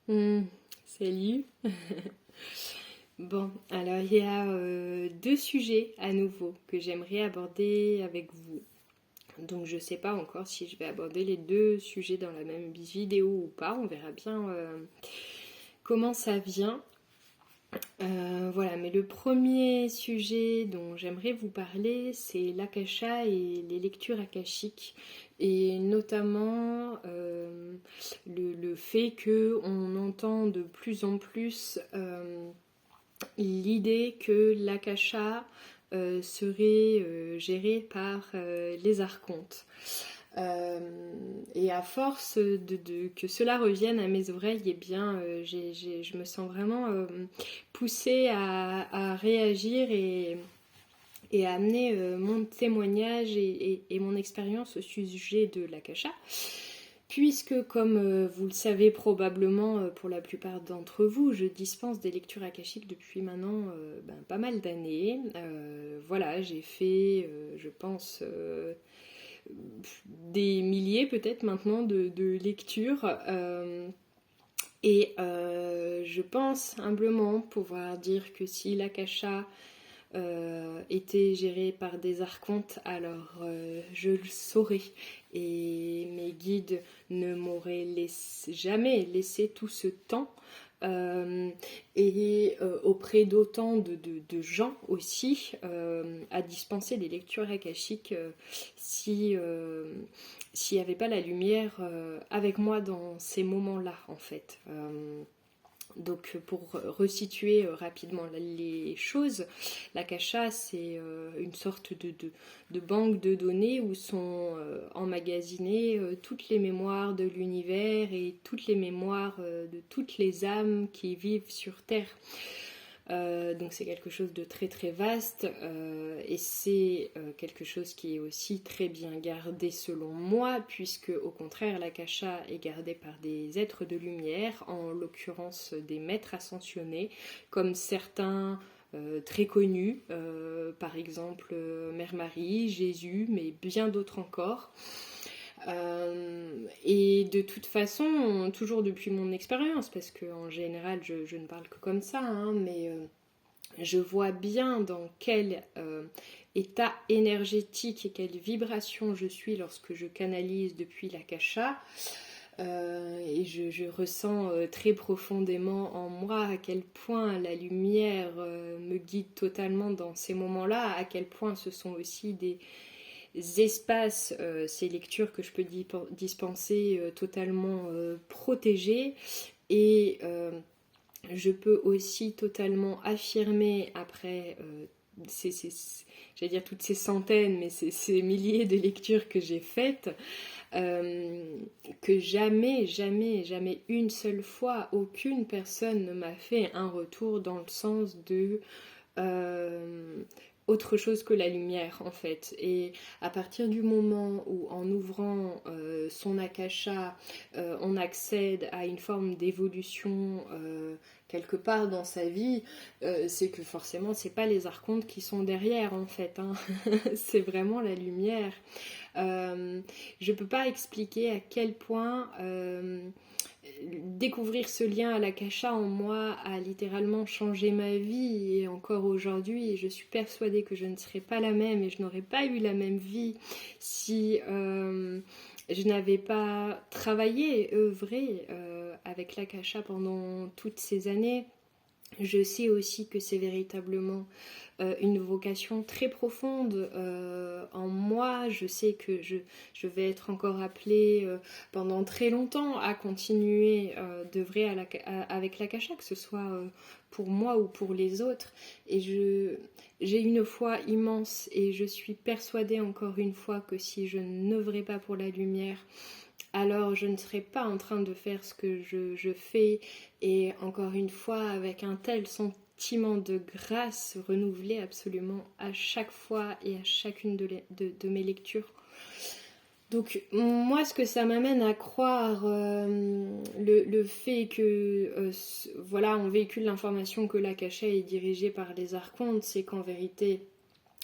Hmm, salut. Bon, alors il y a deux sujets à nouveau que j'aimerais aborder avec vous. Donc je sais pas encore si je vais aborder les deux sujets dans la même vidéo ou pas. On verra bien comment ça vient. Voilà, mais le premier sujet dont j'aimerais vous parler, c'est l'akasha et les lectures akashiques, et notamment le fait que on entend de plus en plus l'idée que l'akasha serait géré par les archontes. Euh, et à force que cela revienne à mes oreilles, eh bien, je me sens vraiment poussée à réagir et à amener mon témoignage et mon expérience au sujet de l'akasha. Puisque, comme vous le savez probablement pour la plupart d'entre vous, je dispense des lectures akashiques depuis maintenant pas mal d'années. Voilà, j'ai fait, je pense, des milliers peut-être maintenant de lectures. Je pense humblement pouvoir dire que si l'akasha était géré par des archontes, alors je le saurais. Et mes guides ne m'auraient jamais laissé tout ce temps. Auprès d'autant de gens aussi à dispenser des lectures akashiques s'il n'y avait pas la lumière avec moi dans ces moments-là en fait. Donc pour resituer rapidement les choses, l'akasha c'est une sorte de banque de données où sont emmagasinées toutes les mémoires de l'univers et toutes les mémoires de toutes les âmes qui vivent sur Terre. Donc c'est quelque chose de très très vaste et c'est quelque chose qui est aussi très bien gardé selon moi, puisque au contraire l'akasha est gardé par des êtres de lumière, en l'occurrence des maîtres ascensionnés, comme certains très connus, par exemple Mère Marie, Jésus, mais bien d'autres encore. Et de toute façon, toujours depuis mon expérience, parce qu'en général je ne parle que comme ça, hein, mais je vois bien dans quel état énergétique et quelle vibration je suis lorsque je canalise depuis l'akasha. Et je ressens très profondément en moi à quel point la lumière me guide totalement dans ces moments-là, à quel point ce sont aussi des espaces, ces lectures que je peux dispenser totalement protégées. Et je peux aussi totalement affirmer après j'allais dire toutes ces centaines, mais ces milliers de lectures que j'ai faites, que jamais, jamais, jamais une seule fois, aucune personne ne m'a fait un retour dans le sens de euh, autre chose que la lumière en fait. Et à partir du moment où en ouvrant son akasha, on accède à une forme d'évolution quelque part dans sa vie, c'est que forcément c'est pas les archontes qui sont derrière en fait, hein. C'est vraiment la lumière. Je peux pas expliquer à quel point découvrir ce lien à l'akasha en moi a littéralement changé ma vie, et encore aujourd'hui je suis persuadée que je ne serais pas la même et je n'aurais pas eu la même vie si je n'avais pas travaillé, œuvré avec l'akasha pendant toutes ces années. Je sais aussi que c'est véritablement une vocation très profonde en moi. Je sais que je vais être encore appelée pendant très longtemps à continuer d'œuvrer avec l'akasha, que ce soit pour moi ou pour les autres. Et j'ai une foi immense et je suis persuadée encore une fois que si je n'œuvrais pas pour la lumière, alors je ne serais pas en train de faire ce que je fais, et encore une fois avec un tel sentiment de grâce renouvelé absolument à chaque fois et à chacune de mes lectures. Donc moi ce que ça m'amène à croire, le fait que voilà, on véhicule l'information que l'akasha est dirigé par les archontes, c'est qu'en vérité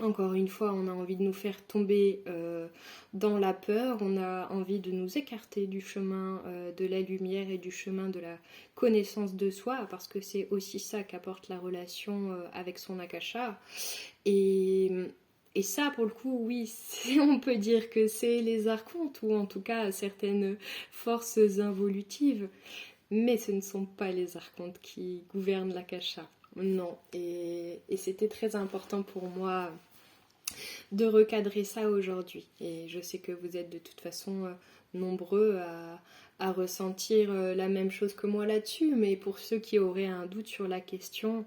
Encore une fois, on a envie de nous faire tomber dans la peur, on a envie de nous écarter du chemin de la lumière et du chemin de la connaissance de soi, parce que c'est aussi ça qu'apporte la relation avec son akasha. Et, et ça, pour le coup, oui, on peut dire que c'est les archontes, ou en tout cas certaines forces involutives, mais ce ne sont pas les archontes qui gouvernent l'akasha. Non, et c'était très important pour moi de recadrer ça aujourd'hui. Et je sais que vous êtes de toute façon nombreux à ressentir la même chose que moi là-dessus, mais pour ceux qui auraient un doute sur la question,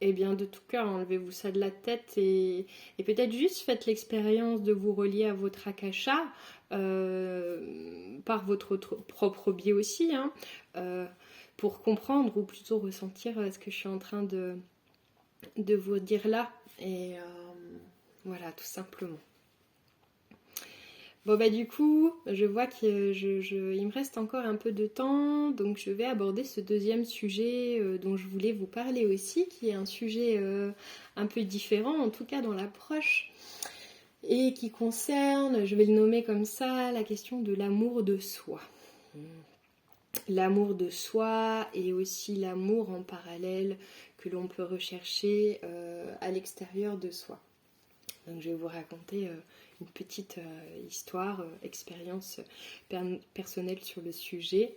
eh bien de tout cœur, enlevez-vous ça de la tête et peut-être juste faites l'expérience de vous relier à votre akasha par votre propre biais aussi, hein, pour comprendre ou plutôt ressentir ce que je suis en train de vous dire là. Et voilà, tout simplement. Bon bah du coup, je vois qu'il me reste encore un peu de temps, donc je vais aborder ce deuxième sujet dont je voulais vous parler aussi, qui est un sujet un peu différent, en tout cas dans l'approche, et qui concerne, je vais le nommer comme ça, la question de l'amour de soi. L'amour de soi et aussi l'amour en parallèle que l'on peut rechercher à l'extérieur de soi. Donc je vais vous raconter une petite histoire, expérience personnelle sur le sujet.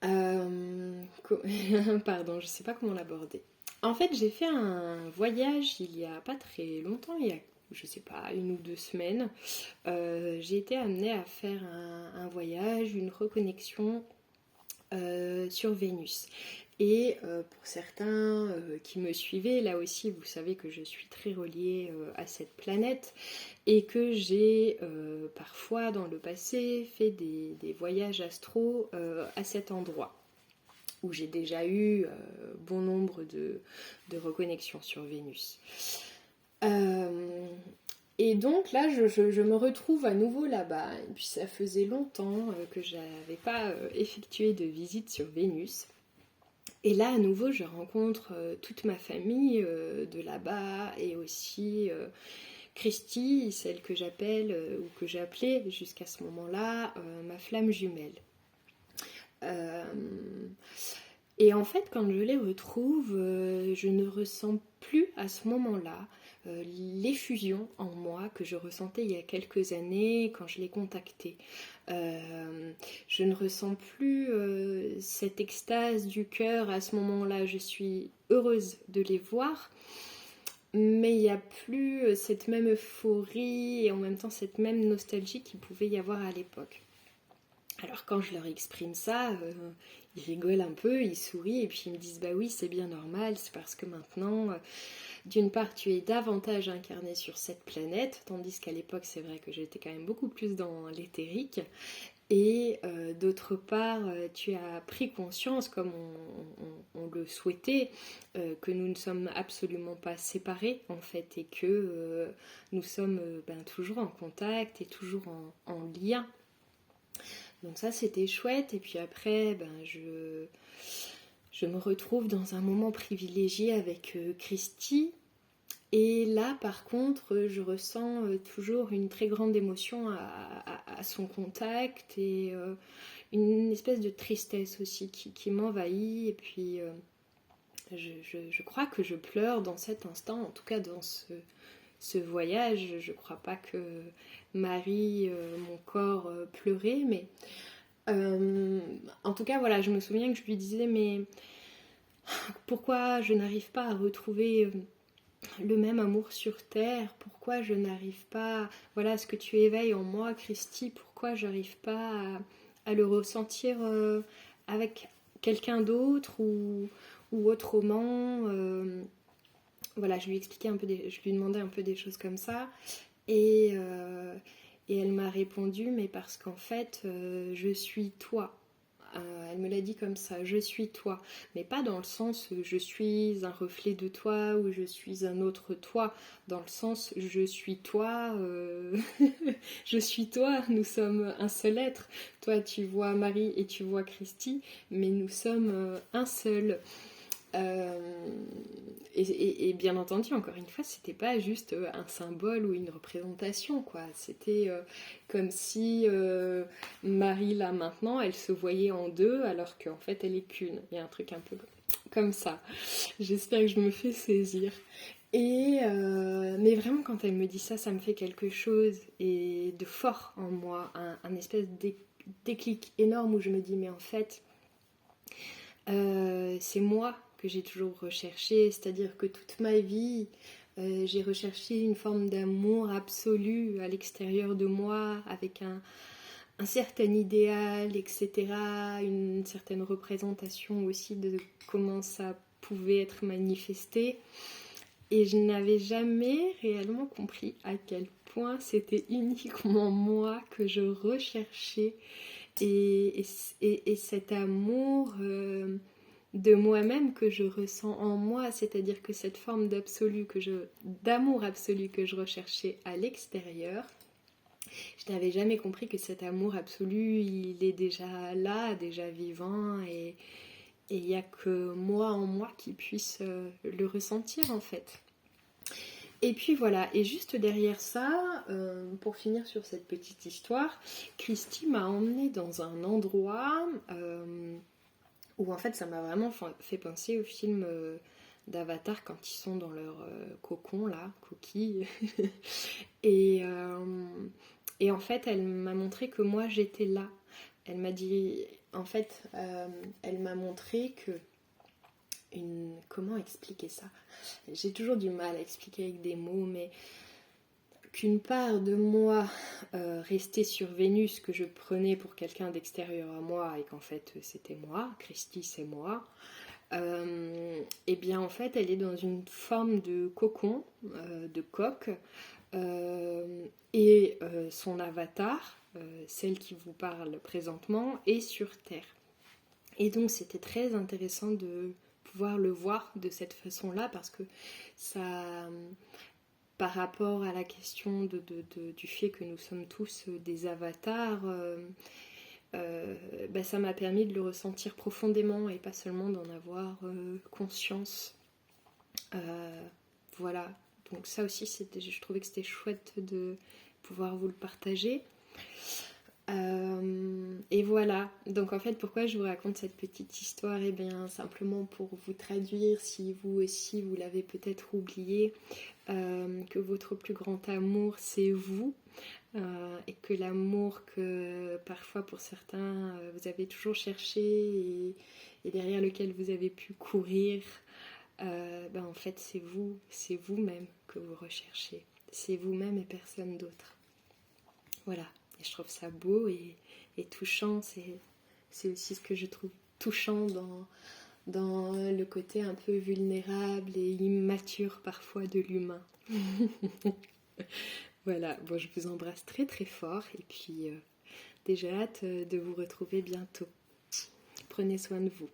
Pardon, je ne sais pas comment l'aborder. En fait, j'ai fait un voyage il n'y a pas très longtemps, il y a, je ne sais pas, 1 ou 2 semaines. J'ai été amenée à faire un voyage, une reconnexion sur Vénus. Et pour certains qui me suivaient, là aussi vous savez que je suis très reliée à cette planète et que j'ai parfois dans le passé fait des voyages astro à cet endroit où j'ai déjà eu bon nombre de reconnexions sur Vénus. Et donc là, je me retrouve à nouveau là-bas. Et puis ça faisait longtemps que je n'avais pas effectué de visite sur Vénus. Et là, à nouveau, je rencontre toute ma famille de là-bas et aussi Christy, celle que j'appelle ou que j'appelais jusqu'à ce moment-là ma flamme jumelle. Et en fait, quand je les retrouve, je ne ressens plus à ce moment-là l'effusion en moi que je ressentais il y a quelques années quand je les contactais. Je ne ressens plus cette extase du cœur à ce moment-là. Je suis heureuse de les voir, mais il n'y a plus cette même euphorie et en même temps cette même nostalgie qu'il pouvait y avoir à l'époque. Alors quand je leur exprime ça, ils rigolent un peu, ils sourient et puis ils me disent bah oui c'est bien normal, c'est parce que maintenant d'une part tu es davantage incarné sur cette planète, tandis qu'à l'époque c'est vrai que j'étais quand même beaucoup plus dans l'éthérique, et d'autre part tu as pris conscience comme on le souhaitait que nous ne sommes absolument pas séparés en fait et que nous sommes toujours en contact et toujours en lien. Donc ça c'était chouette et puis après je me retrouve dans un moment privilégié avec Christy et là par contre je ressens toujours une très grande émotion à son contact et une espèce de tristesse aussi qui m'envahit et puis je crois que je pleure dans cet instant, en tout cas dans ce voyage. Je crois pas que Marie, mon corps, pleurait, mais en tout cas voilà, je me souviens que je lui disais mais pourquoi je n'arrive pas à retrouver le même amour sur terre, pourquoi je n'arrive pas, voilà ce que tu éveilles en moi Christy, pourquoi j'arrive pas à le ressentir avec quelqu'un d'autre ou autrement. Voilà, je lui expliquais un peu, je lui demandais un peu des choses comme ça et elle m'a répondu mais parce qu'en fait je suis toi. Elle me l'a dit comme ça, je suis toi, mais pas dans le sens je suis un reflet de toi ou je suis un autre toi, dans le sens je suis toi, je suis toi, nous sommes un seul être. Toi tu vois Marie et tu vois Christy, mais nous sommes un seul. Et bien entendu, encore une fois, c'était pas juste un symbole ou une représentation, quoi. C'était comme si Marie, là, maintenant, elle se voyait en deux, alors qu'en fait, elle est qu'une. Il y a un truc un peu comme ça. J'espère que je me fais saisir. Mais vraiment, quand elle me dit ça, ça me fait quelque chose et de fort en moi, un espèce de déclic énorme où je me dis, mais en fait, c'est moi que j'ai toujours recherché, c'est-à-dire que toute ma vie, j'ai recherché une forme d'amour absolu à l'extérieur de moi, avec un certain idéal, etc., une certaine représentation aussi de comment ça pouvait être manifesté. Et je n'avais jamais réellement compris à quel point c'était uniquement moi que je recherchais. Et cet amour de moi-même que je ressens en moi, c'est-à-dire que cette forme d'amour absolu que je recherchais à l'extérieur, je n'avais jamais compris que cet amour absolu, il est déjà là, déjà vivant, et il n'y a que moi en moi qui puisse le ressentir en fait. Et puis voilà, et juste derrière ça, pour finir sur cette petite histoire, Christy m'a emmenée dans un endroit où en fait ça m'a vraiment fait penser au film d'Avatar quand ils sont dans leur cocon là, coquille. et, et en fait elle m'a montré que moi j'étais là. Elle m'a dit, en fait, elle m'a montré que comment expliquer ça? J'ai toujours du mal à expliquer avec des mots, mais qu'une part de moi restait sur Vénus, que je prenais pour quelqu'un d'extérieur à moi, et qu'en fait c'était moi, Christy c'est moi, et bien en fait elle est dans une forme de cocon, de coque, et son avatar, celle qui vous parle présentement, est sur Terre. Et donc c'était très intéressant de pouvoir le voir de cette façon-là, parce que ça, par rapport à la question du fait que nous sommes tous des avatars, ça m'a permis de le ressentir profondément et pas seulement d'en avoir conscience. Voilà, donc ça aussi, je trouvais que c'était chouette de pouvoir vous le partager. Et voilà, donc en fait pourquoi je vous raconte cette petite histoire? Et bien simplement pour vous traduire, si vous aussi vous l'avez peut-être oublié, que votre plus grand amour c'est vous, et que l'amour que parfois pour certains vous avez toujours cherché et derrière lequel vous avez pu courir, en fait c'est vous-même que vous recherchez, c'est vous-même et personne d'autre. Voilà, et je trouve ça beau et touchant, c'est aussi ce que je trouve touchant dans le côté un peu vulnérable et immature parfois de l'humain. Voilà, bon, je vous embrasse très très fort et puis déjà hâte de vous retrouver bientôt. Prenez soin de vous.